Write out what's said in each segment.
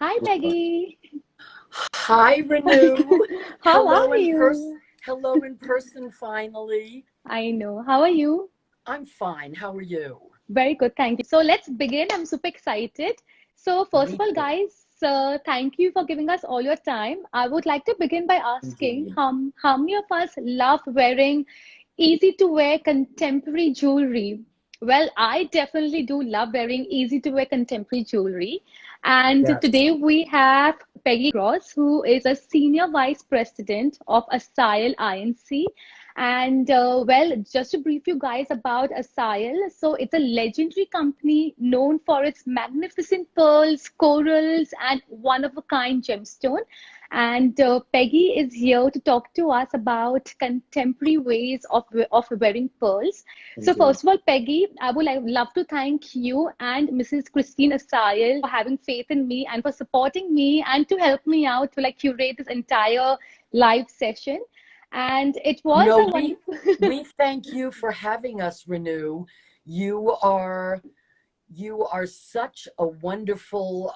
Hi, Peggy. Hi, Renew. How are you? Hello in person, finally. I know. How are you? I'm fine. How are you? Very good, thank you. So let's begin. I'm super excited. So first Me of all, too, guys, thank you for giving us all your time. I would like to begin by asking indeed. how many of us love wearing easy to wear contemporary jewelry? Well, I definitely do love wearing easy to wear contemporary jewelry. And Yes. today we have Peggy Grosz, who is a Senior Vice President of Assael Inc. And well, just to brief you guys about Assael, so it's a legendary company known for its magnificent pearls, corals, and one-of-a-kind gemstone. And Peggy is here to talk to us about contemporary ways of wearing pearls. So Indeed. first of all, Peggy, I would love to thank you and Mrs. Christine Assael for having faith in me and for supporting me and to help me out to like curate this entire live session. And it was No, a we wonderful. we thank you for having us, Renew. You are you are such a wonderful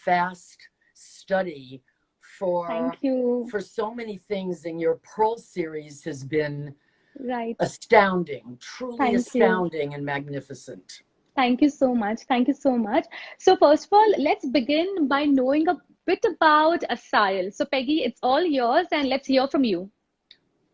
fast study for Thank you. for so many things, and your Pearl series has been Right. astounding, truly Thank you. astounding and magnificent. Thank you so much. Thank you so much. So first of all, let's begin by knowing a bit about Asile. So Peggy, it's all yours and let's hear from you.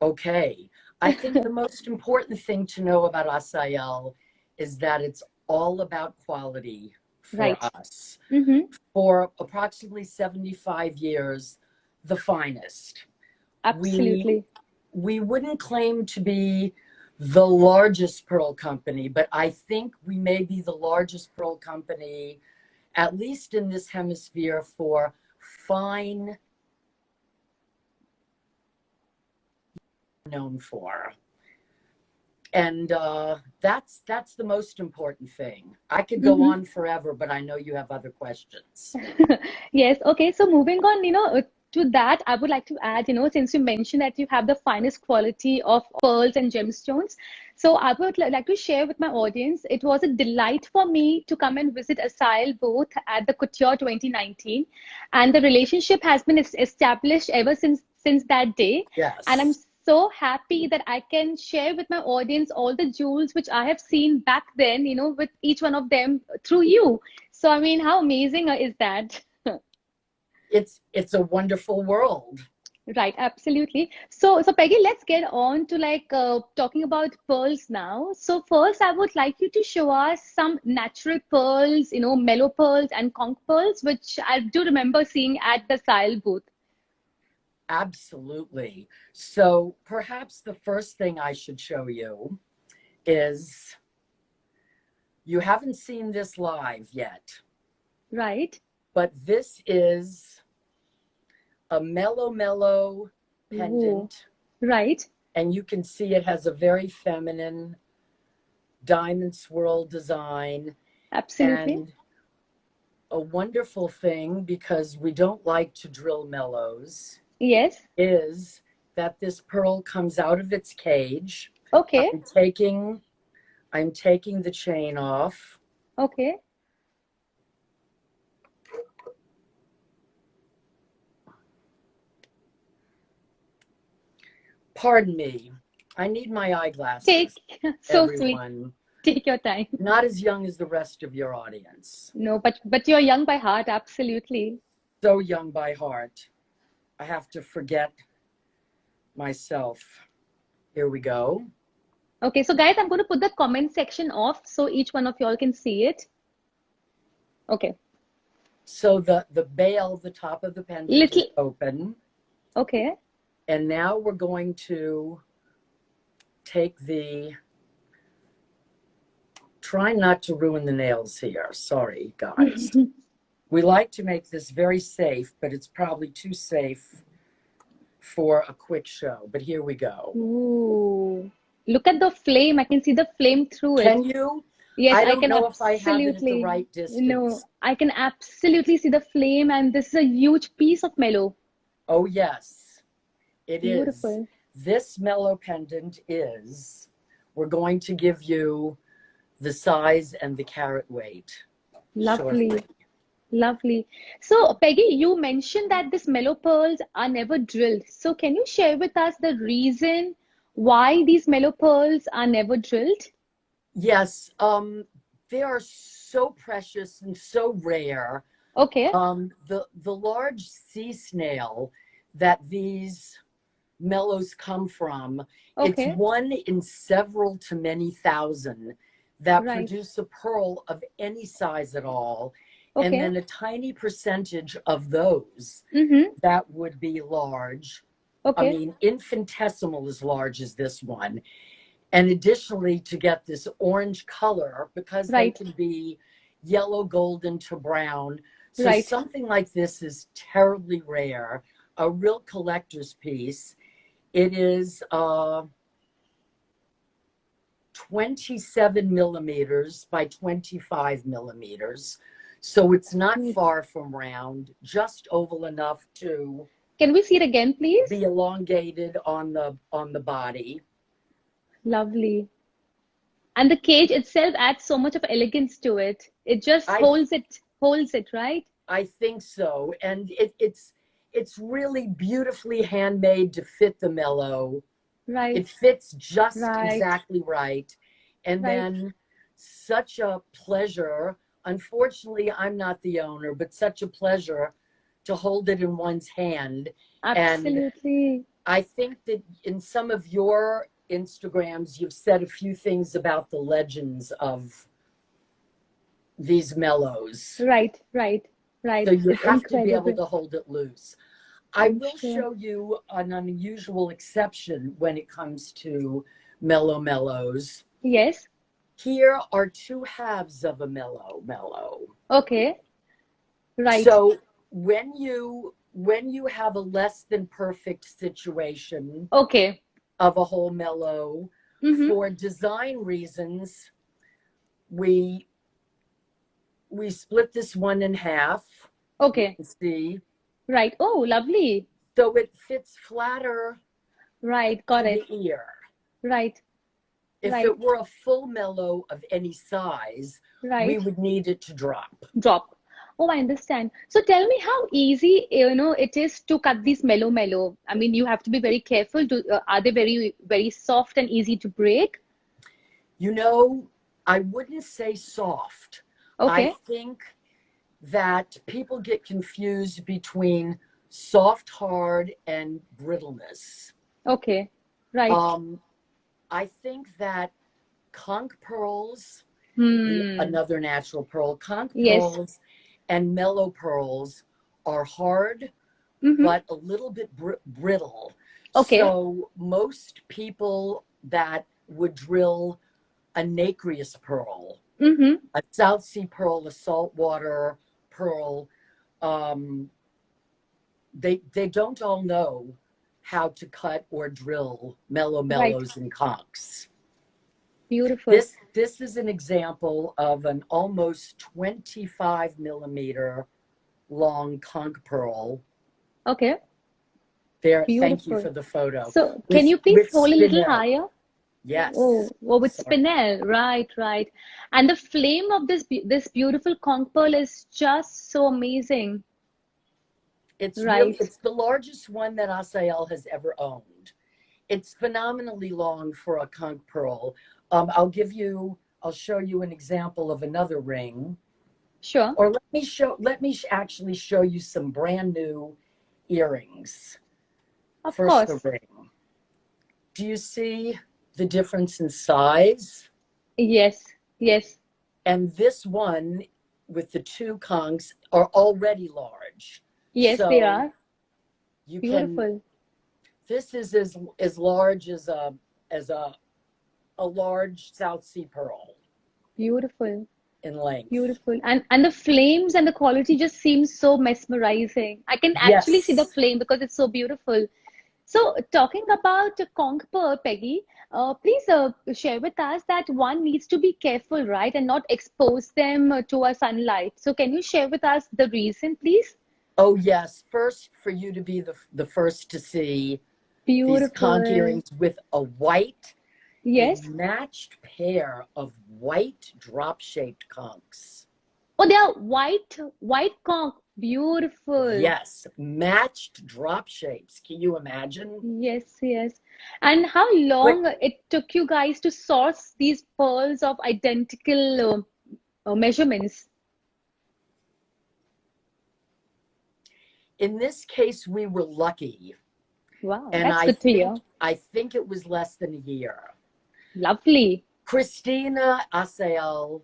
Okay. I think the most important thing to know about Asael is that it's all about quality for Right. us. Mm-hmm. For approximately 75 years, the finest. We Absolutely. we wouldn't claim to be the largest pearl company, but I think we may be the largest pearl company, at least in this hemisphere, for fine known for. And that's the most important thing. I could go Mm-hmm. on forever, but I know you have other questions. Yes. Okay. So moving on, to that, I would like to add, since you mentioned that you have the finest quality of pearls and gemstones, so I would like to share with my audience. It was a delight for me to come and visit Asile booth at the Couture 2019, and the relationship has been established ever since that day. And I'm Yes. so happy that I can share with my audience all the jewels which I have seen back then, with each one of them through you. So, I mean, how amazing is that? It's a wonderful world. Right, absolutely. So Peggy, let's get on to like talking about pearls now. So first, I would like you to show us some natural pearls, mellow pearls and conch pearls, which I do remember seeing at the Sile booth. Absolutely. So perhaps the first thing I should show you is, you haven't seen this live yet, Right. but this is a mellow Ooh, pendant, right. and you can see it has a very feminine diamond swirl design. Absolutely. And a wonderful thing, because we don't like to drill mellows, Yes. is that this pearl comes out of its cage. Okay. I'm taking the chain off. Okay. Pardon me. I need my eyeglasses, Take so sweet. everyone. Take your time. Not as young as the rest of your audience. No, but you're young by heart, absolutely. So young by heart. I have to forget myself. Here we go. Okay, so guys, I'm going to put the comment section off so each one of y'all can see it. Okay. So the bail, the top of the pendant, is Little. open. Okay. And now we're going to take try not to ruin the nails here. Sorry, guys. We like to make this very safe, but it's probably too safe for a quick show. But here we go. Ooh. Look at the flame. I can see the flame through it. Can you? Yes, I I don't can know if I have it at the absolutely. right No, distance. I can absolutely see the flame, and this is a huge piece of mellow. Oh, yes, it is. Beautiful. This mellow pendant is, we're going to give you the size and the carat weight shortly. Lovely. Lovely. So, Peggy, you mentioned that these mellow pearls are never drilled. So, can you share with us the reason why these mellow pearls are never drilled? Yes, they are so precious and so rare. Okay, The large sea snail that these mellows come from, it's okay, one in several to many thousand that right. produce a pearl of any size at all. And Okay, then a tiny percentage of those mm-hmm. that would be large. I Okay, mean, infinitesimal as large as this one. And additionally, to get this orange color, because they right, can be yellow, golden to brown. So right. something like this is terribly rare, a real collector's piece. It is 27 millimeters by 25 millimeters. So it's not Good. far from round, just oval enough to Can we see it again, please? be elongated on the body. Lovely. And the cage itself adds so much of elegance to it. It just I holds it, right? I think so, and it's really beautifully handmade to fit the mellow. Right, It fits just right, exactly right, and right. then such a pleasure. Unfortunately, I'm not the owner, but such a pleasure to hold it in one's hand. And Absolutely. I think that in some of your Instagrams, you've said a few things about the legends of these mellows. Right, right, So right. you It's have to be able incredible. to hold it loose. I I'm will sure. show you an unusual exception when it comes to mellows. Yes. Here are two halves of a mellow. Okay. Right. So when you have a less than perfect situation Okay. of a whole mellow, Mm-hmm. for design reasons, we we split this one in half. You Okay. can see. Right. Oh, lovely. So it fits flatter Right. Got to the it. ear. Right. If Right. it were a full mellow of any size, we Right. would need it to drop. Drop. Oh, I understand. So tell me how easy, it is to cut these mellow. I mean, you have to be very careful. Are they very, very soft and easy to break? You know, I wouldn't say soft. I Okay. think that people get confused between soft, hard, and brittleness. Okay. Right. Um, I think that conch pearls, Hmm. another natural pearl, conch Yes. pearls and mellow pearls are hard, Mm-hmm. but a little bit brittle. Okay. So most people that would drill a nacreous pearl, Mm-hmm. a South Sea pearl, a saltwater pearl, um, they don't all know how to cut or drill Right. mellows and conchs. Beautiful. This is an example of an almost 25 millimeter long conch pearl. Okay. There, thank you Beautiful. for the photo. So can you please With hold a little spinel. higher? Yes. Oh, with Sorry. spinel. Right, right. And the flame of this beautiful conch pearl is just so amazing. Right. It's the largest one that Assael has ever owned. It's phenomenally long for a conch pearl. I'll show you an example of another ring. Sure. Or let me actually show you some brand new earrings. Of First, the course. ring. Do you see the difference in size? Yes. Yes. And this one with the two conchs are already large. Yes, they So are. you can, Beautiful. this is as large as a large South Sea pearl Beautiful. in length. Beautiful. And the flames and the quality just seems so mesmerizing. I can actually see the Yes. flame because it's so beautiful. So, talking about conch pearl, Peggy, please share with us that one needs to be careful, right, and not expose them to a sunlight. So, can you share with us the reason, please? Oh, yes. First, for you to be the first to see these conch Beautiful. earrings with a Yes. matched pair of white drop shaped conchs. Oh, they are white conch. Beautiful. Yes, matched drop shapes. Can you imagine? Yes, yes. And how But long it took you guys to source these pearls of identical measurements? in this case, we were lucky. Wow, And that's good to hear. I think it was less than a year. Lovely. Christina Assael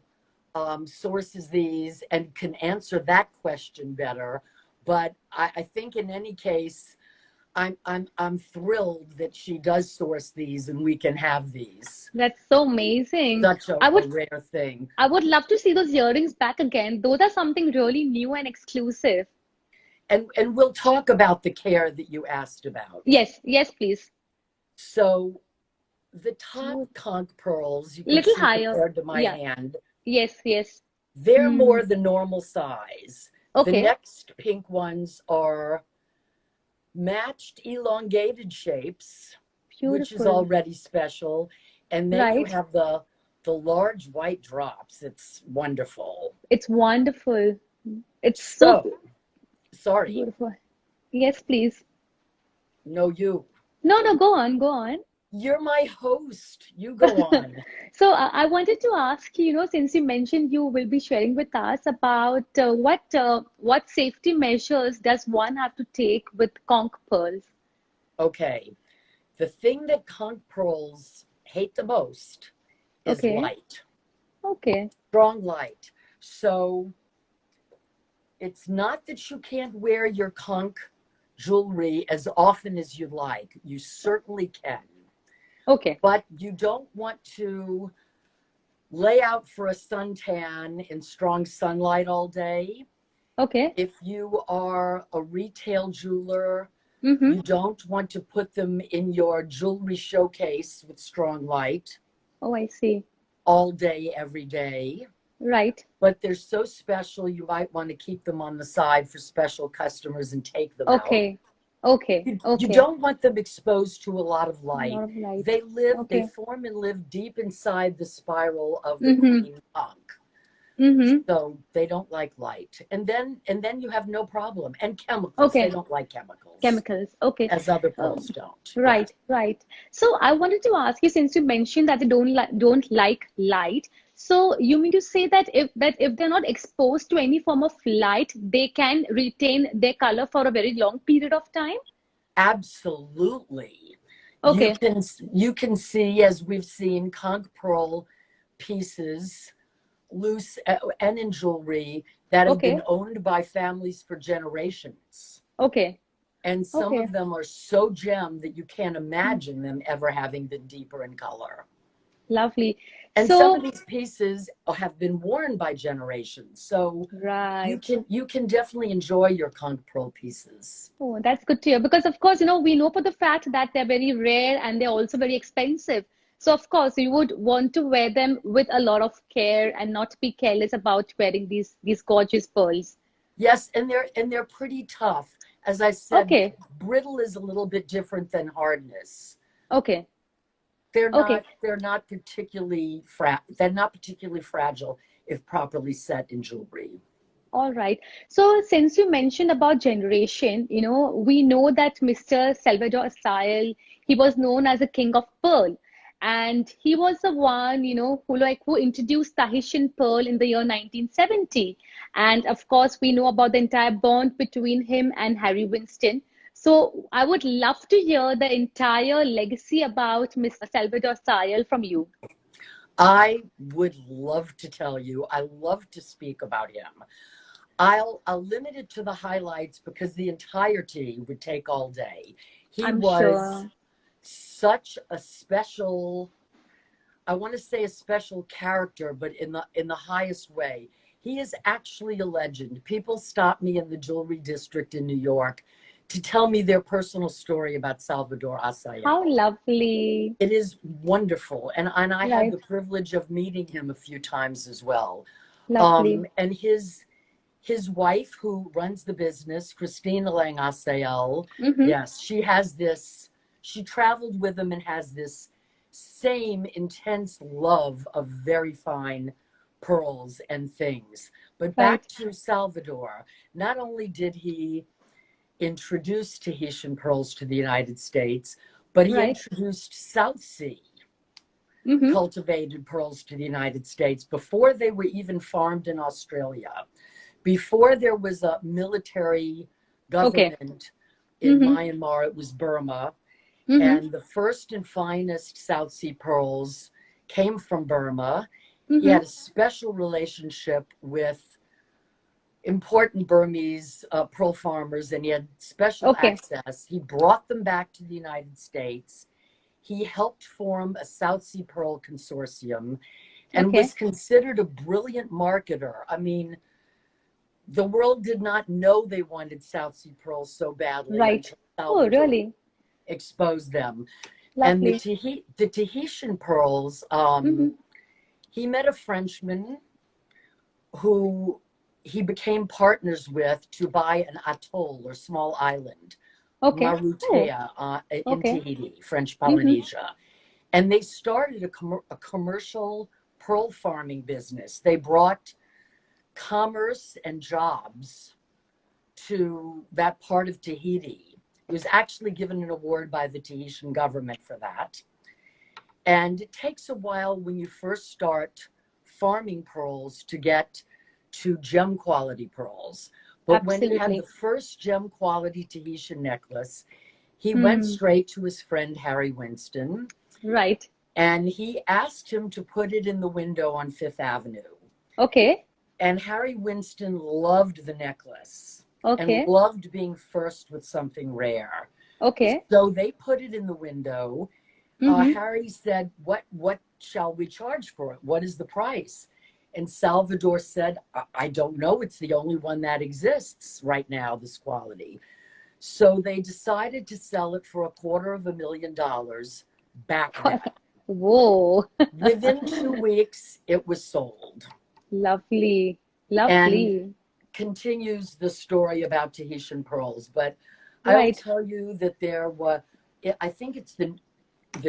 sources these and can answer that question better. But I think in any case, I'm thrilled that she does source these and we can have these. That's so amazing. Such I a would rare thing. I would love to see those earrings back again. Those are something really new and exclusive. And we'll talk about the care that you asked about. Yes, yes, please. So the top So conch pearls you can little see higher. compared to my Yeah. hand, Yes, yes. they're Hmm. more the normal size. The Okay. next pink ones are matched elongated shapes, which is Beautiful. already special. And then you Right. have the large white drops. It's wonderful. It's wonderful. It's so So, sorry, beautiful. Yes, please. no, you. No, no, go on, go on. You're my host. You go on. So I wanted to ask you, since you mentioned you will be sharing with us about what safety measures does one have to take with conch pearls? Okay. The thing that conch pearls hate the most is Okay, light, okay, strong light. So it's not that you can't wear your conch jewelry as often as you like. You certainly can. okay, But you don't want to lay out for a suntan in strong sunlight all day. okay. If you are a retail jeweler, Mm-hmm. you don't want to put them in your jewelry showcase with strong light Oh, I see. all day, every day. Right. But they're so special, you might want to keep them on the side for special customers and take them out. Okay, okay, You okay. don't want them exposed to a lot of A lot light. of light. They Okay. form and live deep inside the spiral of the Mm-hmm. queen conch. Mm-hmm. So they don't like light. And then you have no problem. And chemicals, they Okay. don't like chemicals, Chemicals. Okay. as other pearls Um, don't. Yes. right, right. So I wanted to ask you, since you mentioned that they don't like light, so you mean to say that if they're not exposed to any form of light, they can retain their color for a very long period of time? Absolutely. You Okay, can you can see, as we've seen, conch pearl pieces loose and in jewelry that have been okay, owned by families for generations. okay, And some okay. of them are so gemmed that you can't imagine them ever having been deeper in color. Lovely. And some of So, these pieces have been worn by generations. So right. you can definitely enjoy your conch pearl pieces. Oh, that's good to hear because, of course, we know for the fact that they're very rare and they're also very expensive. So, of course, you would want to wear them with a lot of care and not be careless about wearing these gorgeous pearls. Yes, and they're pretty tough. As I said, Okay, brittle is a little bit different than hardness. okay, They're okay. not they're not particularly fragile if properly set in jewelry. All right. So, since you mentioned about generation, we know that Mr. Salvador Assael, he was known as a king of pearl. And he was the one, who introduced Tahitian pearl in the year 1970. And of course, we know about the entire bond between him and Harry Winston. So, I would love to hear the entire legacy about Mr. Salvador Assael from you. I would love to tell you. I love to speak about him. I'll limit it to the highlights because the entirety would take all day. He I'm was sure. such a special, I want to say a special character, but in the highest way. He is actually a legend. People stop me in the jewelry district in New York to tell me their personal story about Salvador How Assael. lovely. It is wonderful, and I had Right. the privilege of meeting him a few times as well. Lovely. And his wife, who runs the business, Christina Lang Assael, Mm-hmm. yes, she has this. She traveled with him and has this same intense love of very fine pearls and things. But back Right. to Salvador, not only did he introduce Tahitian pearls to the United States, but he Right. introduced South Sea Mm-hmm. cultivated pearls to the United States before they were even farmed in Australia, before there was a military Okay. government in Mm-hmm. Myanmar. It was Burma. Mm-hmm. And the first and finest South Sea pearls came from Burma. He Mm-hmm. had a special relationship with important Burmese pearl farmers, and he had special Okay. access. He brought them back to the United States. He helped form a South Sea Pearl Consortium and was Okay. considered a brilliant marketer. I mean, the world did not know they wanted South Sea pearls so badly Right. until Oh, Salvador really? exposed them. And Lovely. the Tahitian pearls, Mm-hmm. he met a Frenchman who he became partners with to buy an atoll or small island, Okay. Oh, Marutea, in okay. Tahiti, French Mm-hmm. Polynesia. And they started a commercial pearl farming business. They brought commerce and jobs to that part of Tahiti. He was actually given an award by the Tahitian government for that. And it takes a while when you first start farming pearls to get to gem quality pearls. But when he had the Absolutely. first gem quality Tahitian necklace, he went Hmm. straight to his friend Harry Winston Right. and he asked him to put it in the window on Fifth Avenue. Okay. And Harry Winston loved the necklace and Okay. loved being first with something rare. Okay. So they put it in the window. Mm-hmm. Harry said, what shall we charge for it? What is the price? And Salvador said, I don't know. It's the only one that exists right now, this quality. So they decided to sell it for $250,000 back then. Whoa. Within 2 weeks, it was sold. Lovely. And Lovely. continues the story about Tahitian pearls. But I'll Right. tell you that there were, I think it's the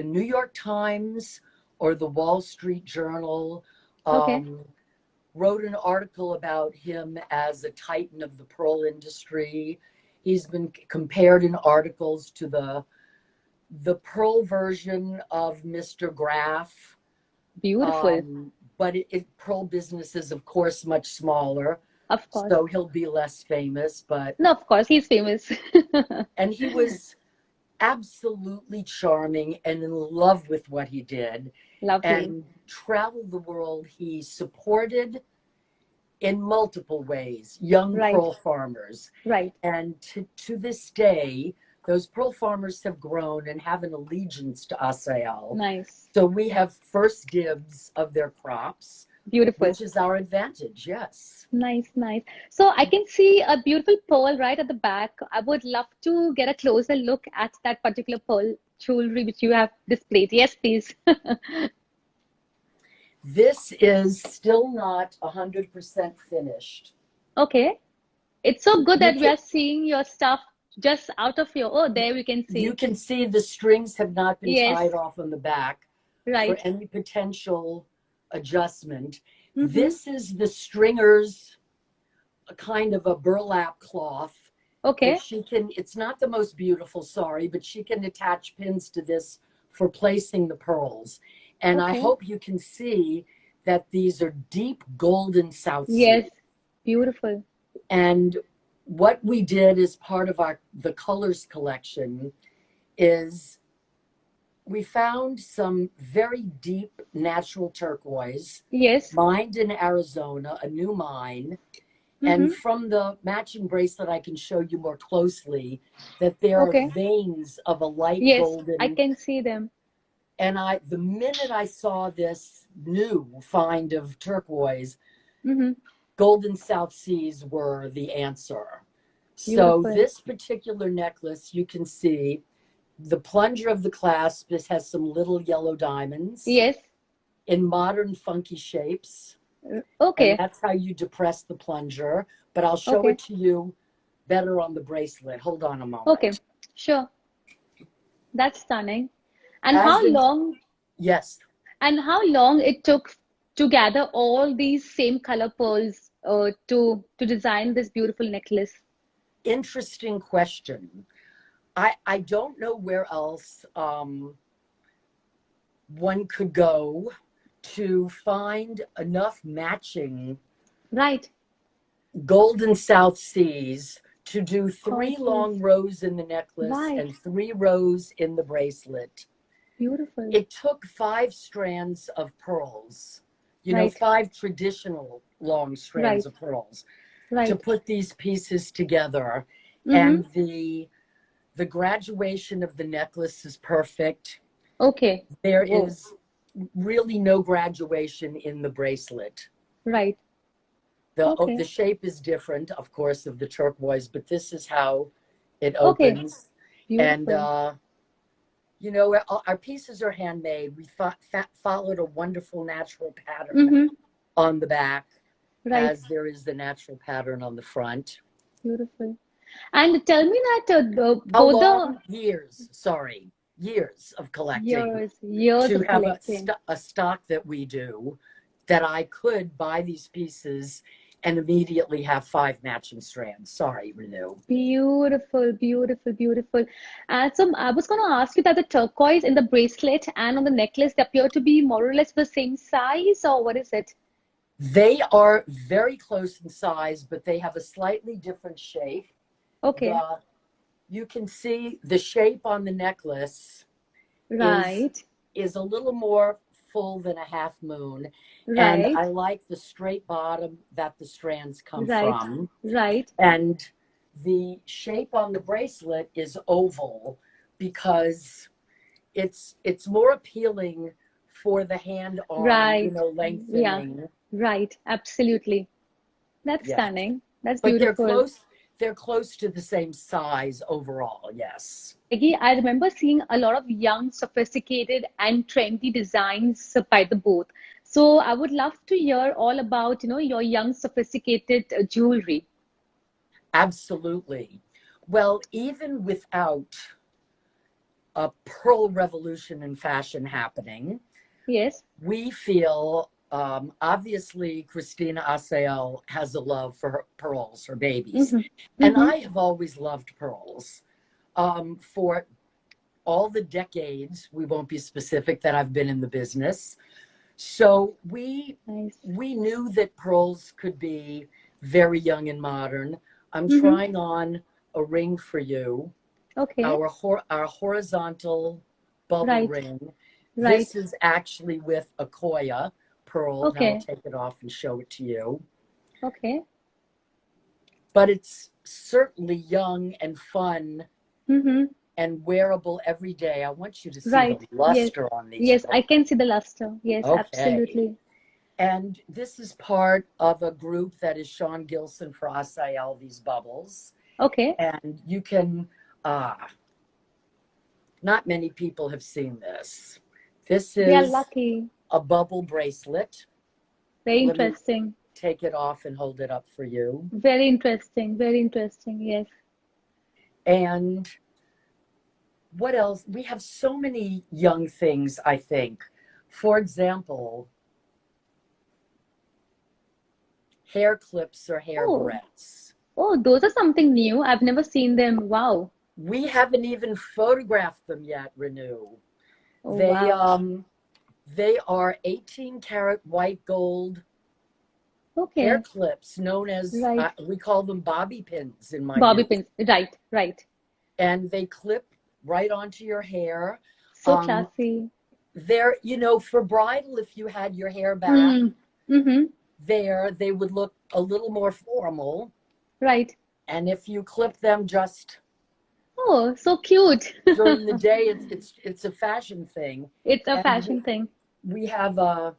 New York Times or the Wall Street Journal Okay. um, wrote an article about him as a titan of the pearl industry. He's been compared in articles to the pearl version of Mr. Graff. Beautiful. But pearl business is, of course, much smaller, Of course. so he'll be less famous. But No, of course, he's famous. and he was absolutely charming and in love with what he did Lovely. and traveled the world. He supported in multiple ways young Right. pearl farmers. Right. And to this day, those pearl farmers have grown and have an allegiance to Assael. Nice. So we have first dibs of their crops, Beautiful. which is our advantage. Yes. Nice, nice. So I can see a beautiful pearl right at the back. I would love to get a closer look at that particular pearl jewelry which you have displayed. Yes, please. This is still not 100% finished. Okay. It's so good You that we can are seeing your stuff just out of your, oh, there we can you see. can see the strings have not been Yes, tied off on the back for right. any potential adjustment. Mm-hmm. This is the stringer's kind of a burlap cloth that Okay. she can, it's not the most beautiful, sorry, but she can attach pins to this for placing the pearls. And I Okay. hope you can see that these are deep golden South Yes. Sea. Beautiful. And what we did as part of the colors collection is we found some very deep natural turquoise Yes. mined in Arizona, a new mine. And Mm-hmm. from the matching bracelet, I can show you more closely that there are Okay. veins of a light Yes, I golden. can see them. And the minute I saw this new find of turquoise, Mm-hmm. golden South Seas were the answer. So Beautiful. this particular necklace, you can see the plunger of the clasp. This has some little yellow diamonds Yes. in modern funky shapes. And Okay. that's how you depress the plunger. But I'll show Okay. it to you better on the bracelet. Hold on a Okay. moment. Sure. That's stunning. And As how in, long yes, and how long it took to gather all these same color pearls to design this beautiful necklace? Interesting question. I don't know where else one could go to find enough matching Right. golden South Seas to do 3 Gorgeous. long rows in the necklace Right. and 3 rows in the bracelet. Beautiful. It took 5 strands of pearls, Right. 5 traditional long strands Right. of pearls to Right. put these pieces together. Mm-hmm. And the graduation of the necklace is perfect. Okay. There Whoa. is really no graduation in the bracelet. Right. The Okay. shape is different, of course, of the turquoise, but this is how it Okay. opens. And Beautiful. our pieces are handmade. We followed a wonderful natural pattern Mm-hmm. on the back, Right. as there is the natural pattern on the front. Beautiful. And tell me that How both the long? Years of collecting years to of have collecting. a stock that we do, that I could buy these pieces and immediately have 5 matching strands. Sorry, Renew. Beautiful, beautiful, beautiful. And so I was going to ask you that the turquoise in the bracelet and on the necklace, they appear to be more or less the same size, or what is it? They are very close in size, but they have a slightly different shape. Okay. You can see the shape on the necklace is Right. a little more full than a half moon. And Right. I like the straight bottom that the strands come Right. from. Right. And the shape on the bracelet is oval because it's more appealing for the hand arm, Right. Yeah. lengthening. Right. Absolutely. That's Yes. stunning. That's But beautiful. they're close to the same size overall, yes. Peggy, I remember seeing a lot of young, sophisticated, and trendy designs by the booth. So I would love to hear all about, your young, sophisticated jewelry. Absolutely. Well, even without a pearl revolution in fashion happening, Yes. we feel obviously Christina Assael has a love for her pearls, her babies. Mm-hmm. And Mm-hmm. I have always loved pearls. For all the decades, we won't be specific, that I've been in the business. So we Nice. knew that pearls could be very young and modern. I'm Mm-hmm. trying on a ring for you, Okay. our horizontal bubble Right. ring. Right. This is actually with a Koya pearl. Now I'll Okay. take it off and show it to you. Okay. But it's certainly young and fun Mm-hmm. and wearable every day. I want you to see the Right. Yes. luster on these Yes, I pearls. can see the luster. Yes, Okay. absolutely. And this is part of a group that is Sean Gilson for Assael, these bubbles. Okay. And you can, not many people have seen this. This We are is lucky. a bubble bracelet. Very Let me interesting. take it off and hold it up for you. Very interesting. Very interesting. Yes. And what else? We have so many young things, I think. For example, hair clips or hair Oh, barrettes. oh, those are something new. I've never seen them. Wow. We haven't even photographed them yet, Renew. Oh, They wow. they are 18 karat white gold hair Okay. clips, known as Right. we call them bobby pins in my Bobby youth, pins. Right. Right. and they clip right onto your hair. So Um, classy. they're, for bridal, if you had your hair back Mm. Mm-hmm. there, they would look a little more formal. Right. And if you clip them just Oh, so cute. during the day, it's a fashion thing. It's a And fashion thing. we have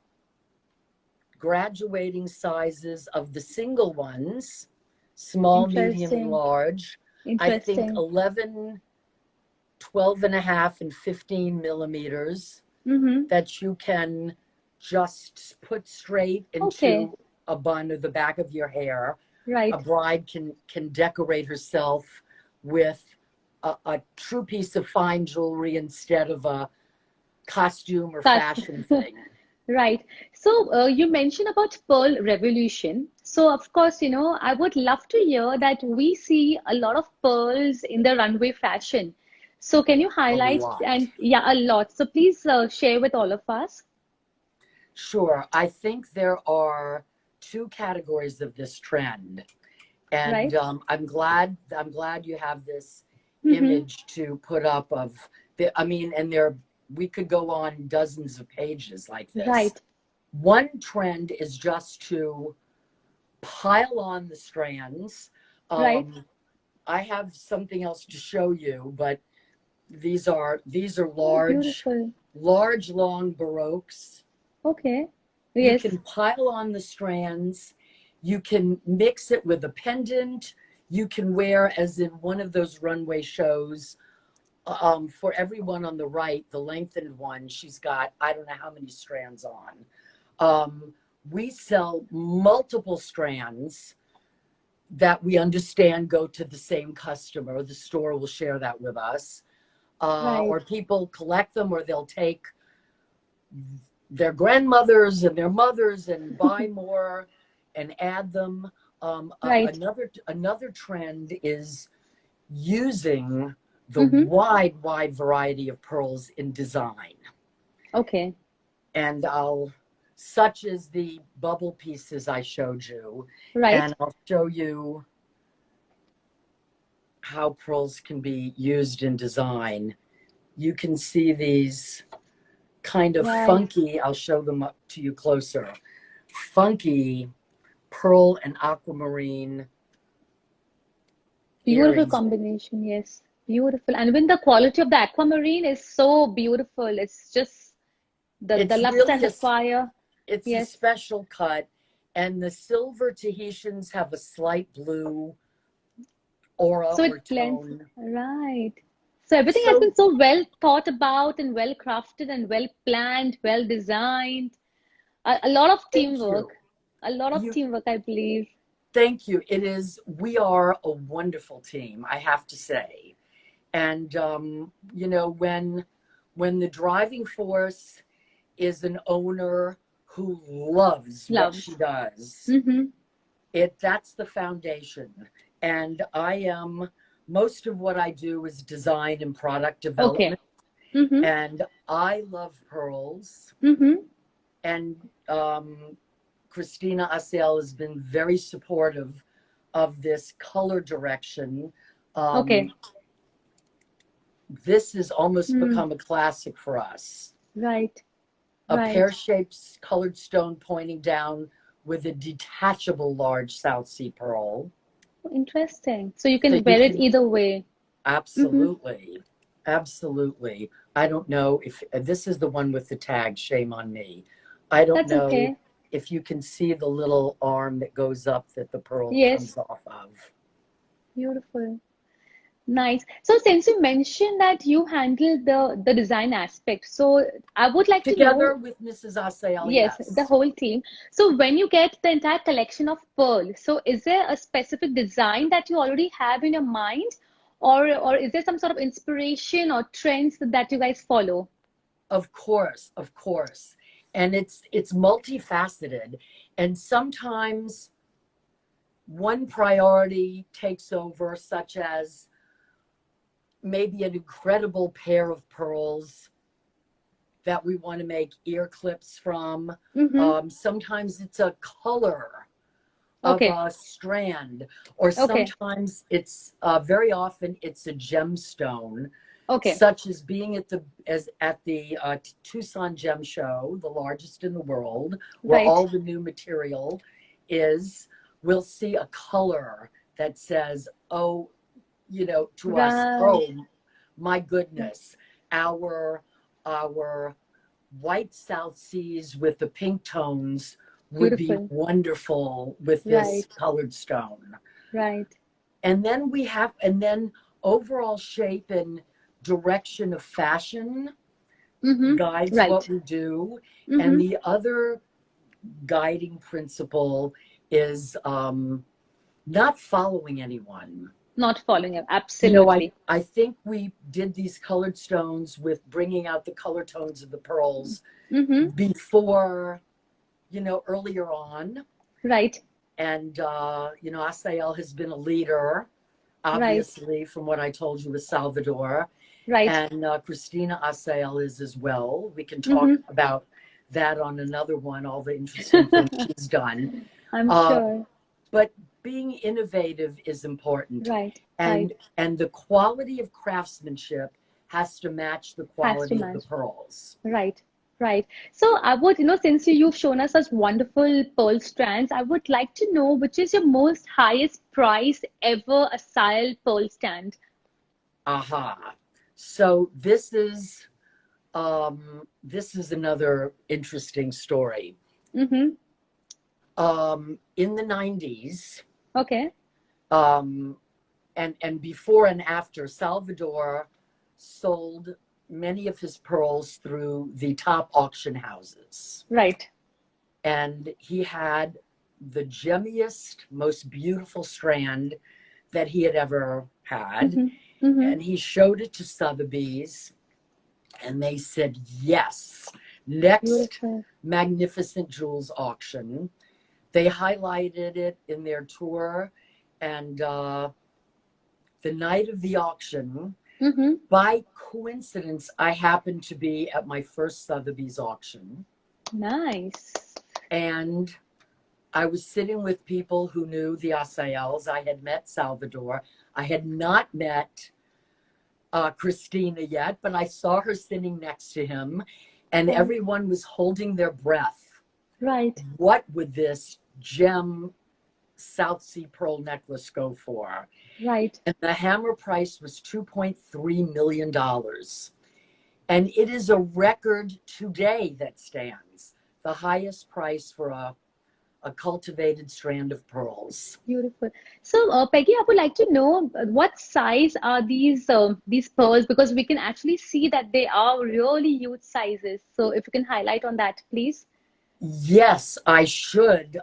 graduating sizes of the single ones, small, medium, and Interesting. large. I think Interesting. 11, 12 and a half, and 15 millimeters Mm-hmm. that you can just put straight Okay. into a bun or the back of your hair. A Right. bride can decorate herself with a true piece of fine jewelry instead of a costume or Cast. fashion thing. Right. So you mentioned about Pearl Revolution. So of course, I would love to hear that we see a lot of pearls in the runway fashion. So can you A highlight lot. and yeah, a lot. So please share with all of us. Sure. I think there are two categories of this trend. And Right? I'm glad you have this Mm-hmm. image to put up of the, I mean, and there, we could go on dozens of pages like this. Right. One trend is just to pile on the strands. Right. I have something else to show you, but these are Oh, large, beautiful. large, long baroques. Okay. You Yes. can pile on the strands. You can mix it with a pendant. You can wear, as in one of those runway shows, for everyone on the right, the lengthened one, she's got, I don't know how many strands on. We sell multiple strands that we understand go to the same customer. The store will share that with us. Right. Or people collect them, or they'll take their grandmothers and their mothers and buy more and add them. Right. Another trend is using the Mm-hmm. wide variety of pearls in design. Okay. And such as the bubble pieces I showed you, Right. and I'll show you how pearls can be used in design. You can see these kind of Right. funky, I'll show them up to you closer, funky pearl and aquamarine Beautiful earrings. combination, yes. Beautiful. And when the quality of the aquamarine is so beautiful, it's just the It's lust really and the fire. it's a Yes. special cut, and the silver Tahitians have a slight blue aura So or it blends. tone. Right. So everything has So been so well thought about and well crafted and well planned, well designed. A lot of thank you. teamwork. A lot of You teamwork, I believe. Thank you. We are a wonderful team, I have to say. And when the driving force is an owner who loves what she Loves. does, Mm-hmm. that's the foundation. And most of what I do is design and product Okay. development. Mm-hmm. And I love pearls. Mm-hmm. And Christina Assael has been very supportive of this color direction. Okay. Um, this has almost Mm. become a classic for us. Right. A Right. pear-shaped colored stone pointing down with a detachable large South Sea pearl. Interesting. So you So can you wear it can either way. Mm-hmm. absolutely, absolutely. I don't know if this is the one with the tag, shame on me. I don't That's know okay. if you can see the little arm that goes up that the pearl Yes. comes off of. Beautiful. Nice. So since you mentioned that you handle the design aspect, so I would like to Together know, with Mrs. Assael, yes, the yes. whole team. So when you get the entire collection of pearl, so is there a specific design that you already have in your mind, or is there some sort of inspiration or trends that you guys follow? Of course, of course. And it's multifaceted. And sometimes one priority takes over, such as maybe an incredible pair of pearls that we want to make ear clips from. Mm-hmm. Sometimes it's a color of Okay. a strand, or Okay. sometimes it's very often it's a gemstone, Okay. such as being at the Tucson Gem Show, the largest in the world, where Right. all the new material is. We'll see a color that says, "Oh, to us, Right. oh my goodness, our white South Seas with the pink tones would be Beautiful. wonderful with this Right. colored stone." Right. And then overall shape and direction of fashion Mm-hmm. guides what Right. we do. And Mm-hmm. the other guiding principle is not following anyone. Not following him. You know, Absolutely. I think we did these colored stones with bringing out the color tones of the pearls Mm-hmm. before, you know, earlier on. Right. And, you know, Assael has been a leader, Right. obviously, from what I told you with Salvador. Right. And Christina Assael is as well. We can talk Mm-hmm. about that on another one, all the interesting things she's done. I'm Uh, sure. but being innovative is important. Right. Right. And the quality of craftsmanship has to match the Has to quality of the match. pearls. Right, right. So I would, since you've shown us such wonderful pearl strands, I would like to know which is your most highest price ever Assail pearl stand. Aha. So this is another interesting story. Mm-hmm. In the 90s, Okay. um, and before and after, Salvador sold many of his pearls through the top auction houses. Right. And he had the gemmiest, most beautiful strand that he had ever had. Mm-hmm. Mm-hmm. And he showed it to Sotheby's, and they said, yes, next Beautiful. Magnificent Jewels auction. They highlighted it in their tour, and the night of the auction, Mm-hmm. by coincidence, I happened to be at my first Sotheby's auction, Nice. and I was sitting with people who knew the Assaels. I had met Salvador. I had not met Christina yet, but I saw her sitting next to him, and Right. everyone was holding their breath. Right. What would this gem South Sea pearl necklace go for? Right. And the hammer price was $2.3 million. And it is a record today that stands the highest price for a cultivated strand of pearls. Beautiful. So, Peggy, I would like to know what size are these pearls because we can actually see that they are really huge sizes. So, if you can highlight on that, please. Yes, I should.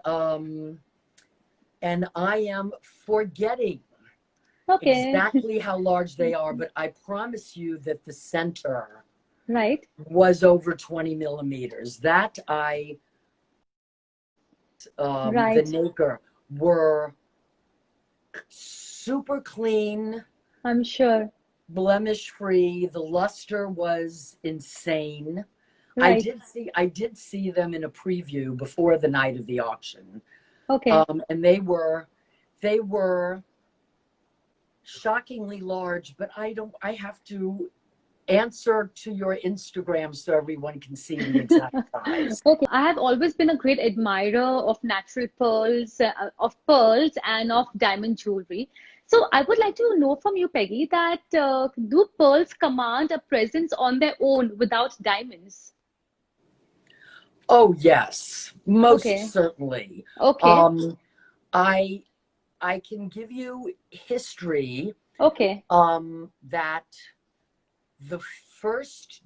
And I am forgetting Okay. exactly how large they are, but I promise you that the center Right. was over 20 millimeters. That the Right. nacre were super clean, I'm sure. blemish free. The luster was insane. Right. I did see them in a preview before the night of the auction. Okay. And they were shockingly large, but I have to answer to your Instagram so everyone can see the exact size. Okay. I have always been a great admirer of natural pearls and of diamond jewelry. So I would like to know from you, Peggy, that do pearls command a presence on their own without diamonds? Oh yes, most Okay. certainly. Okay. Um, I I can give you history Okay. that the first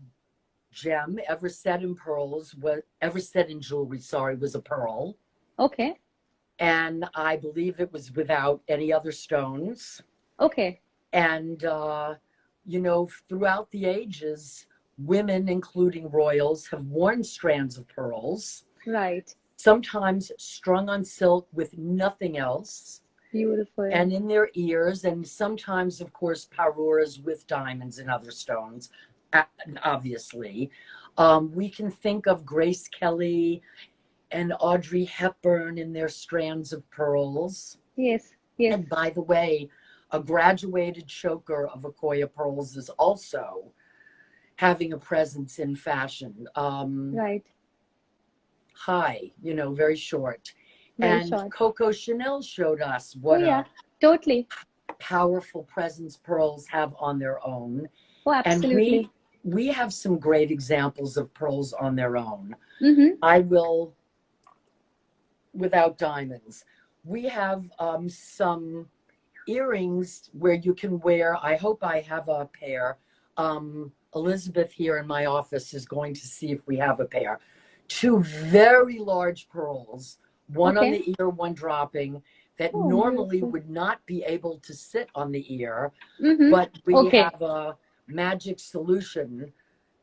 gem ever set in pearls was ever set in jewelry, sorry, was a pearl. Okay. And I believe it was without any other stones. Okay. And you know, throughout the ages, women, including royals, have worn strands of pearls, Right. sometimes strung on silk with nothing else, Beautiful. and in their ears, and sometimes, of course, parures with diamonds and other stones, obviously. We can think of Grace Kelly and Audrey Hepburn in their strands of pearls. Yes. Yes. And by the way, a graduated choker of Akoya pearls is also having a presence in fashion. Right. High, you know, very short. Very And short. Coco Chanel showed us Oh, what yeah. a Totally. powerful presence pearls have on their own. Oh, And absolutely. we have some great examples of pearls on their own. Mm-hmm. I will, without diamonds. We have some earrings where you can wear, I hope I have a pair. Elizabeth here in my office is going to see if we have a pair. Two very large pearls, one on Okay. the ear, one dropping, that Oh, normally beautiful. would not be able to sit on the ear, Mm-hmm. but we Okay. have a magic solution,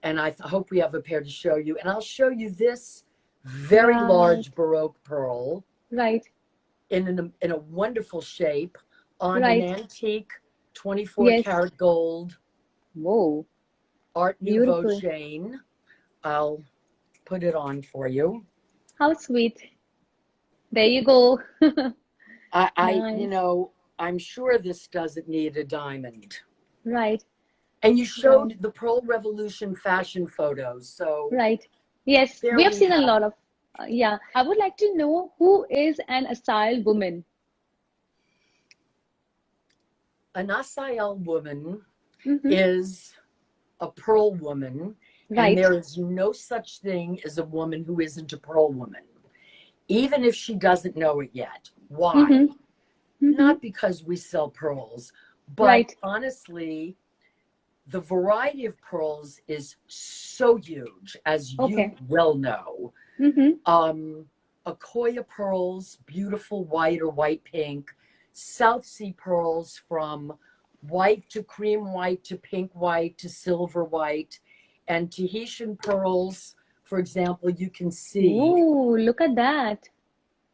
and I hope we have a pair to show you. And I'll show you this very Right. large Baroque pearl Right. in a wonderful shape on an Right. antique 24 Yes. karat gold Whoa. Art Nouveau Beautiful. chain. I'll put it on for you. How sweet. There you go. You Nice. know, I'm sure this doesn't need a diamond. Right. And you Right. showed the Pearl Revolution fashion photos. So Right. Yes, there we have we seen a have lot of, yeah. I would like to know who is an Assael woman. an Assael woman Mm-hmm. is a pearl woman, and Right. there is no such thing as a woman who isn't a pearl woman, even if she doesn't know it yet. Why? Mm-hmm. Mm-hmm. Not because we sell pearls, but Right. honestly, the variety of pearls is so huge, as you Okay. well know. Mm-hmm. Um, Akoya pearls, beautiful white or white pink, South Sea pearls from white to cream white to pink white to silver white, and Tahitian pearls, for example, you can see, Ooh, look at that.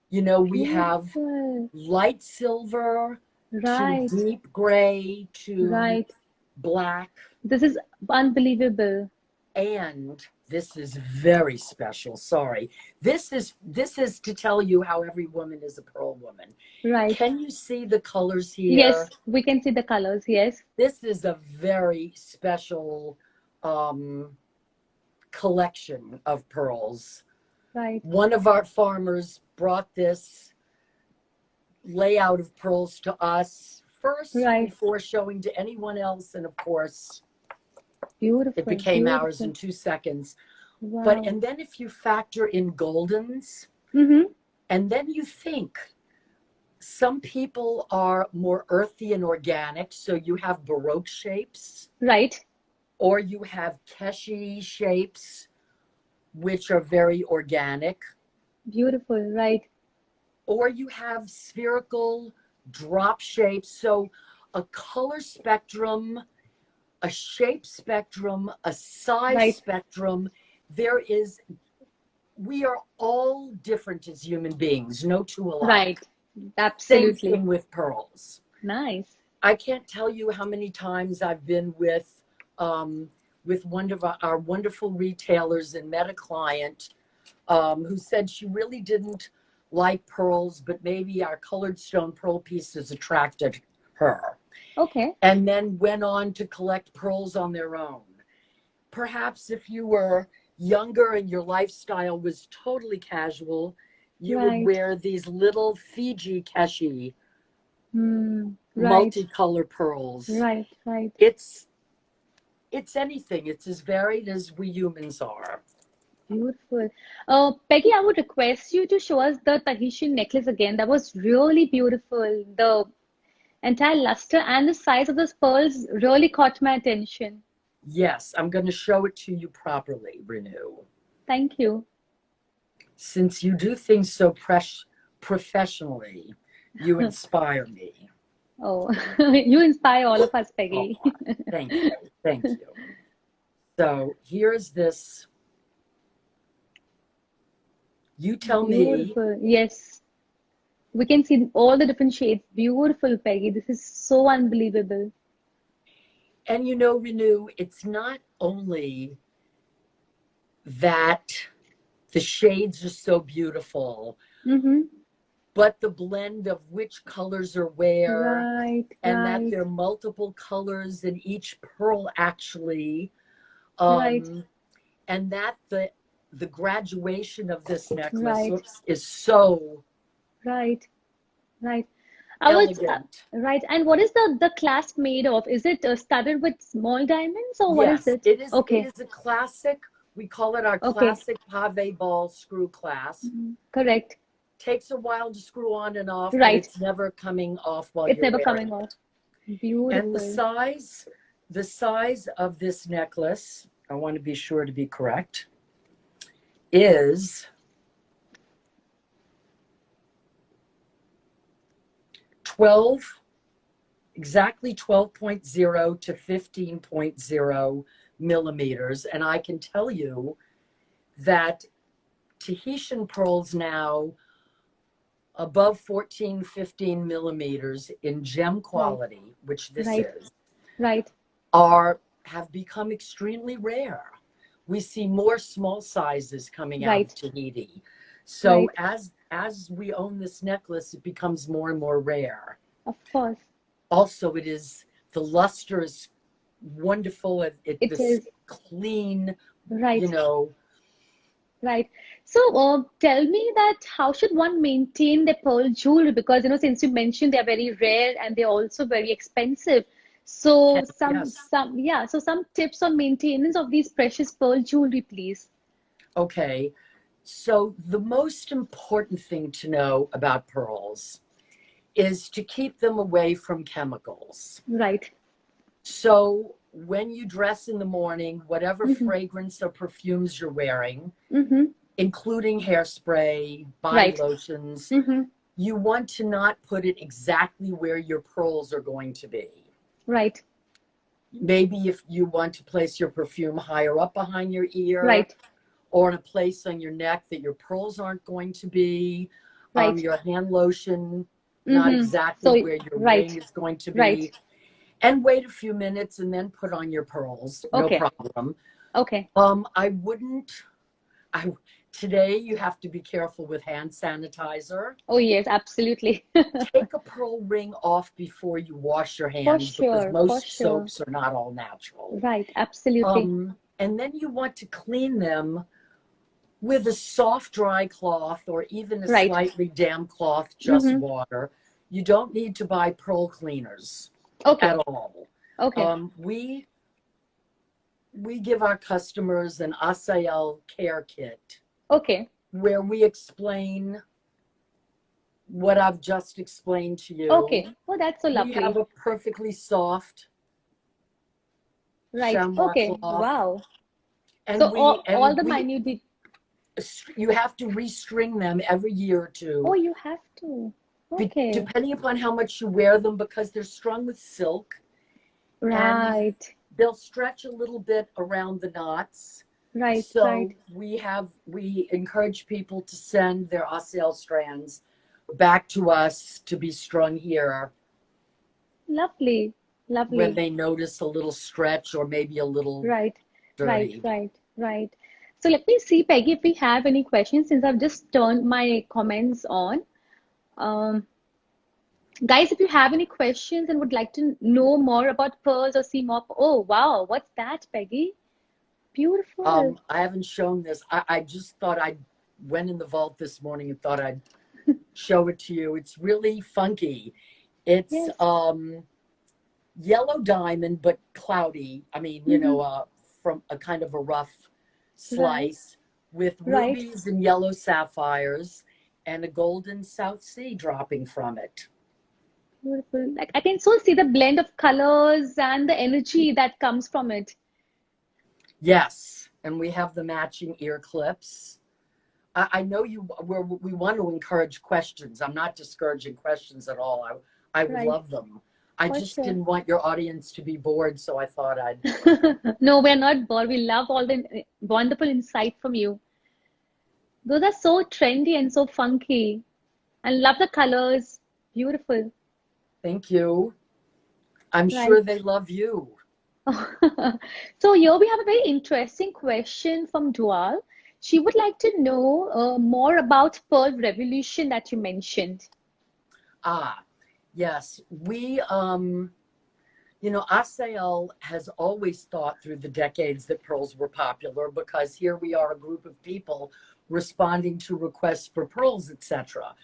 you know, we have Beautiful. light silver to Right. deep gray to Right. black. This is unbelievable. And this is very special. Sorry. This is to tell you how every woman is a pearl woman. Right. Can you see the colors Yes, here? we can see the colors. Yes. This is a very special um, collection of pearls. Right. One of our farmers brought this layout of pearls to us first Right. before showing to anyone else. And of course, it Beautiful. became ours in Beautiful. 2 seconds. But, Wow. and then if you factor in goldens, Mm-hmm. and then you think some people are more earthy and organic, so you have Baroque shapes, Right. or you have Keshi shapes, which are very organic, Beautiful. Right. or you have spherical drop shapes. So a color spectrum, a shape spectrum, a size Right. spectrum. There is, we are all different as human beings, no two alike. Right. Same Absolutely. thing with pearls. Nice. I can't tell you how many times I've been with one of our wonderful retailers and met a client who said she really didn't like pearls, but maybe our colored stone pearl pieces attracted her, Okay. and then went on to collect pearls on their own. Perhaps if you were younger and your lifestyle was totally casual, you would Right. wear these little Fiji keshi Hmm. Right. multicolor pearls. Right. Right. It's it's anything. It's as varied as we humans are. Beautiful. Peggy, I would request you to show us the Tahitian necklace again. That was really beautiful. The entire luster and the size of those pearls really caught my attention. Yes, I'm going to show it to you properly, Renew. Thank you. Since you do things so professionally, you inspire me. Oh, you inspire all of us, Oh, Peggy. thank you. Thank you. So here's this. You tell me. Beautiful. Yes. We can see all the different shades. Beautiful, Peggy. This is so unbelievable. And you know, Renew, it's not only that the shades are so beautiful, Mm-hmm. but the blend of which colors are where, Right, and that right, there are multiple colors in each pearl actually, right, um, and that the graduation of this necklace, right, oops, is so right, right. I was elegant. right. And what is the clasp made of? Is it studded with small diamonds or what is Yes, it? it Okay, is a classic. We call it our okay. classic pave ball screw clasp. Mhm. Correct. Takes a while to screw on and off, but Right. it's never coming off while It's you're never wearing coming off. it. And Beautiful. the size of this necklace, I want to be sure to be correct, is exactly 12.0 to 15.0 millimeters. And I can tell you that Tahitian pearls now above 14, 15 millimeters in gem Right. quality, which this Right. is, Right. have become extremely rare. We see more small sizes coming out of Right. Tahiti. So Right. as we own this necklace, it becomes more and more rare. Of course. Also, the luster is wonderful. It This is. clean, you Right. know, Right. So, tell me that how should one maintain their pearl jewelry? Because, since you mentioned they're very rare and they're also very expensive. So, yes. yeah. So, some tips on maintenance of these precious pearl jewelry, please. Okay. So the most important thing to know about pearls is to keep them away from chemicals. Right. So when you dress in the morning, whatever Mm-hmm. fragrance or perfumes you're wearing, Mm-hmm. including hairspray, body Right. lotions, Mm-hmm. you want to not put it exactly where your pearls are going to be. Right. Maybe if you want to place your perfume higher up behind your ear Right. or in a place on your neck that your pearls aren't going to be, Right. your hand lotion, not Mm-hmm. exactly So, where your right. ring is going to Right. be, and wait a few minutes and then put on your pearls, no Okay. problem. Okay. I wouldn't, I, today you have to be careful with hand sanitizer. Oh, yes, absolutely. Take a pearl ring off before you wash your For hands because sure. For most sure. soaps are not all natural. Right. Absolutely. And then you want to clean them with a soft, dry cloth or even a Right. slightly damp cloth, just Mm-hmm. water. You don't need to buy pearl cleaners at Okay. all. Okay. We give our customers an Assael care kit Okay. where we explain what I've just explained to you. Okay. Oh, that's so We have lovely. a perfectly soft Right. chamois Okay. cloth, Wow. So and all the minute you have to restring them every year or oh, two, you have to. Okay. depending upon how much you wear them, because they're strung with silk and Right. they'll stretch a little bit around the knots. Right. So Right. we encourage people to send their Assael strands back to us to be strung here Lovely. when Lovely. they notice a little stretch or maybe a little Right. Right. dirty. Right. Right. So let me see, Peggy, if we have any questions since I've just turned my comments on. Um, Guys, if you have any questions and would like to know more about pearls or see more, oh wow, what's that, Peggy? Beautiful. I haven't shown this. I just thought I went in the vault this morning and thought I'd show it to you. It's really funky. It's Yes. yellow diamond, but cloudy. I mean, Mm-hmm. from a kind of a rough Right. slice with Right. rubies and yellow sapphires and a golden South Sea dropping from it. Beautiful. Like I can so see the blend of colors and the energy that comes from it. Yes, and we have the matching ear clips. I know we want to encourage questions. I'm not discouraging questions at all. I would Right. love them. I For just sure. didn't want your audience to be bored, so I thought I'd. No, we're not bored. We love all the wonderful insight from you. Those are so trendy and so funky. And love the colors. Beautiful. Thank you. I'm Right. sure they love you. So here we have a very interesting question from Dual. She would like to know more about Pearl Revolution that you mentioned. Ah, yes. Assael has always thought through the decades that pearls were popular because here we are, a group of people responding to requests for pearls, etc.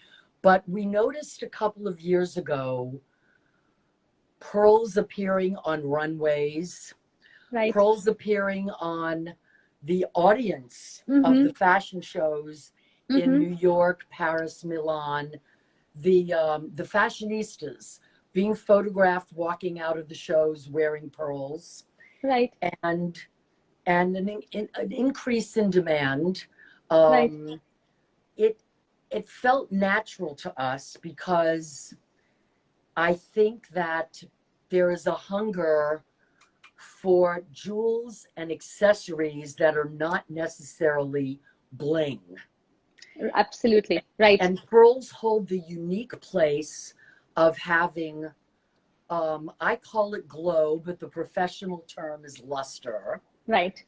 But we noticed a couple of years ago pearls appearing on runways, Right. pearls appearing on the audience of Mm-hmm. the fashion shows in Mm-hmm. New York, Paris, Milan, the fashionistas being photographed walking out of the shows wearing pearls, Right. and an increase in demand. Right. Um, it it felt natural to us because I think that there is a hunger for jewels and accessories that are not necessarily bling. Absolutely. Right. And pearls hold the unique place of having, I call it glow, but the professional term is luster. Right.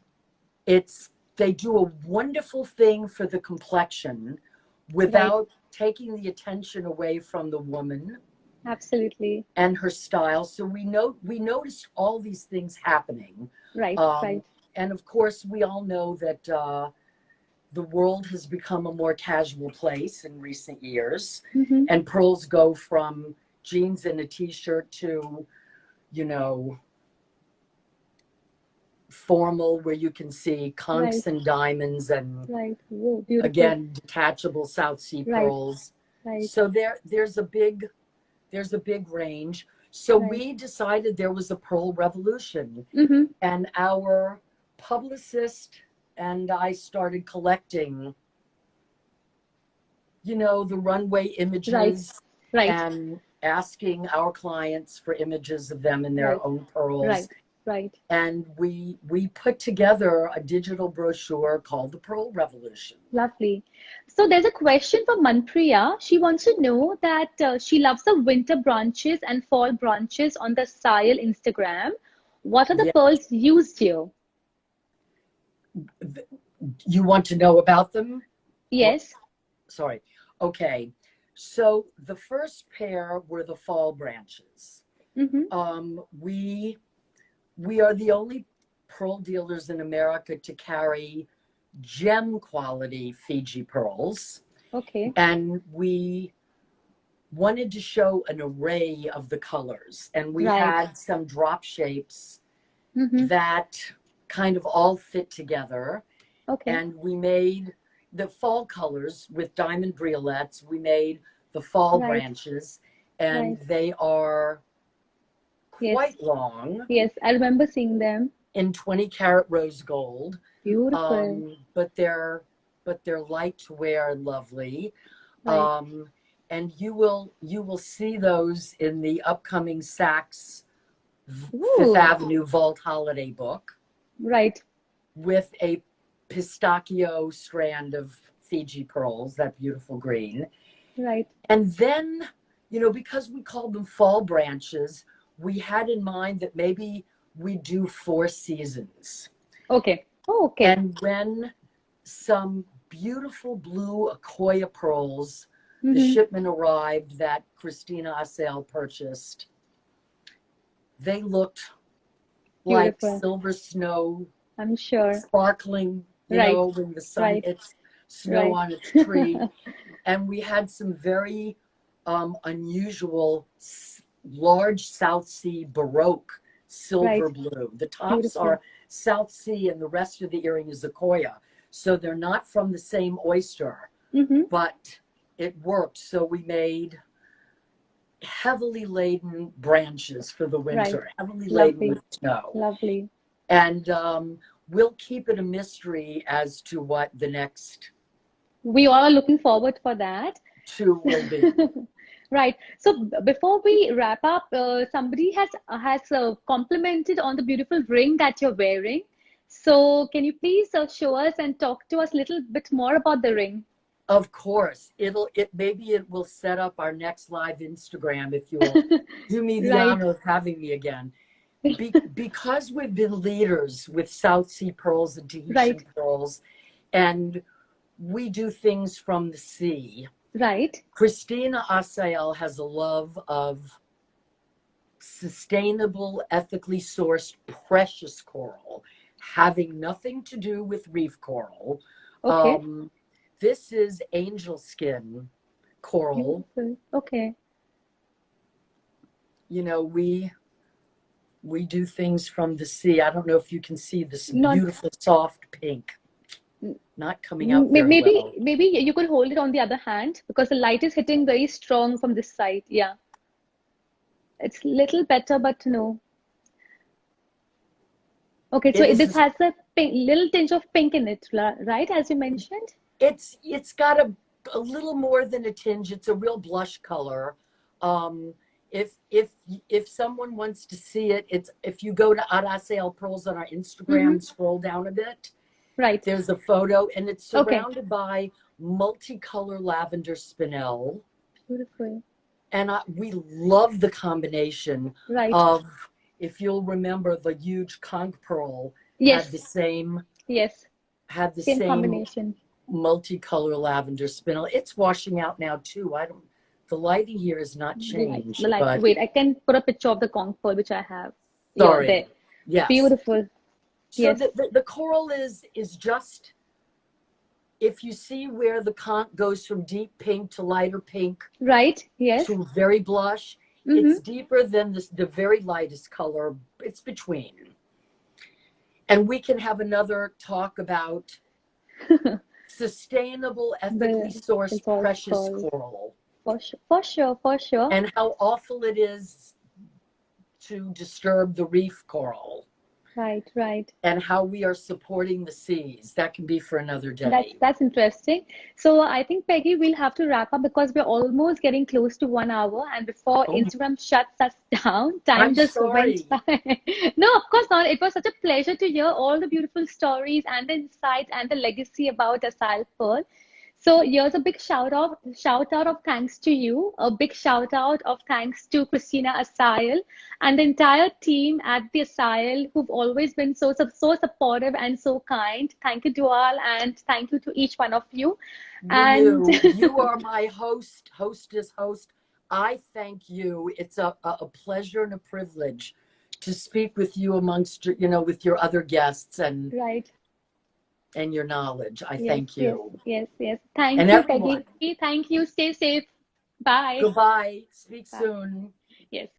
They do a wonderful thing for the complexion Right. without taking the attention away from the woman Absolutely. and her style. So we noticed all these things happening. Right. Um, Right. and of course, we all know that the world has become a more casual place in recent years. Mm-hmm. And pearls go from jeans and a t-shirt to, you know, formal where you can see Right. conchs and diamonds and, Right. Whoa, beautiful. again, detachable South Sea Right. pearls. Right. So there's a big range. So Right. we decided there was a pearl revolution, Mm-hmm. and our publicist and I started collecting, the runway Right. images Right. and asking our clients for images of them in their Right. own pearls. Right. Right. And we put together a digital brochure called the Pearl Revolution. Lovely. So there's a question for Manpriya. She wants to know that she loves the winter brunches and fall brunches on the Assael Instagram. What are the Yeah. pearls used here? You want to know about them? Or, Yes. sorry. Okay. So the first pair were the fall branches. Mm-hmm. We are the only pearl dealers in America to carry gem quality Fiji pearls. Okay. And we wanted to show an array of the colors. And we Right. had some drop shapes Mm-hmm. that kind of all fit together. Okay. And we made the fall colors with diamond briolets. We made the fall Right. branches, and Right. they are Yes. quite long Yes. I remember seeing them. in 20 karat rose gold. Beautiful. But they're light to wear and lovely. Right. And you will see those in the upcoming Saks Fifth Ooh. Avenue Vault holiday book Right. with a pistachio strand of Fiji pearls, that beautiful green. Right. And then, because we called them fall branches, we had in mind that maybe we do 4 seasons. Okay. Oh, okay. And when some beautiful blue Akoya pearls, the Mm-hmm. shipment arrived that Christina Assael purchased, they looked like Beautiful. silver snow, I'm sure. sparkling, Right. when the sun Right. hits snow Right. on its tree. And we had some very unusual large South Sea Baroque silver Right. blue. The tops Beautiful. are South Sea and the rest of the earring is Akoya. So they're not from the same oyster, Mm-hmm. but it worked. So we made heavily laden branches for the Right. winter, heavily laden Lovely. with snow. Lovely. And we'll keep it a mystery as to what the next We all are looking forward for that. 2 will be. Right. So before we wrap up, somebody has complimented on the beautiful ring that you're wearing. So can you please show us and talk to us a little bit more about the ring? Of course, maybe it will set up our next live Instagram if you'll do me the Right. honor of having me again. Because we've been leaders with South Sea pearls and Tahitian Right. pearls, and we do things from the sea. Right. Christina Assael has a love of sustainable, ethically sourced, precious coral, having nothing to do with reef coral. Okay. This is angel skin coral. Beautiful. Okay. We do things from the sea. I don't know if you can see this Not beautiful soft pink, not coming out very well. maybe you could hold it on the other hand because the light is hitting very strong from this side. Yeah. It's little better, but no. Okay, so It is this has a little tinge of pink in it, right? As you mentioned. it's got a little more than a tinge. It's a real blush color. if someone wants to see it, it's if you go to Assael Pearls on our Instagram, scroll down a bit. Right. There's a photo, and it's Okay. surrounded by multicolor lavender spinel. Beautiful. And we love the combination Right. of, if you'll remember, the huge conch pearl Yes. had the same Same combination. multicolor lavender spinel. It's washing out now too. The lighting here is not changed. The light. But Wait, I can put a picture of the conch pearl which I have. sorry. There. Yes. Beautiful. So Yes. the coral is just, if you see where the conch goes from deep pink to lighter pink, Right. Yes. to very blush, it's deeper than the very lightest color. It's between. And we can have another talk about sustainable, ethically sourced precious coral. For sure. And how awful it is to disturb the reef coral. Right. And how we are supporting the seas. That can be for another day. That's interesting. So I think, Peggy, we'll have to wrap up because we're almost getting close to 1 hour, and before Instagram shuts us down, time just went by. No, of course not. It was such a pleasure to hear all the beautiful stories and the insights and the legacy about Assael Pearl. So here's a big shout out of thanks to you, a big shout out of thanks to Christina Assael and the entire team at the Assael who've always been so supportive and so kind. Thank you to all, and thank you to each one of you. And you are my host. I thank you. It's a pleasure and a privilege to speak with you amongst, with your other guests and and your knowledge. I thank you. Yes. Thank you, everyone. Peggy. Thank you. Stay safe. Bye. Goodbye. Speak soon. Yes.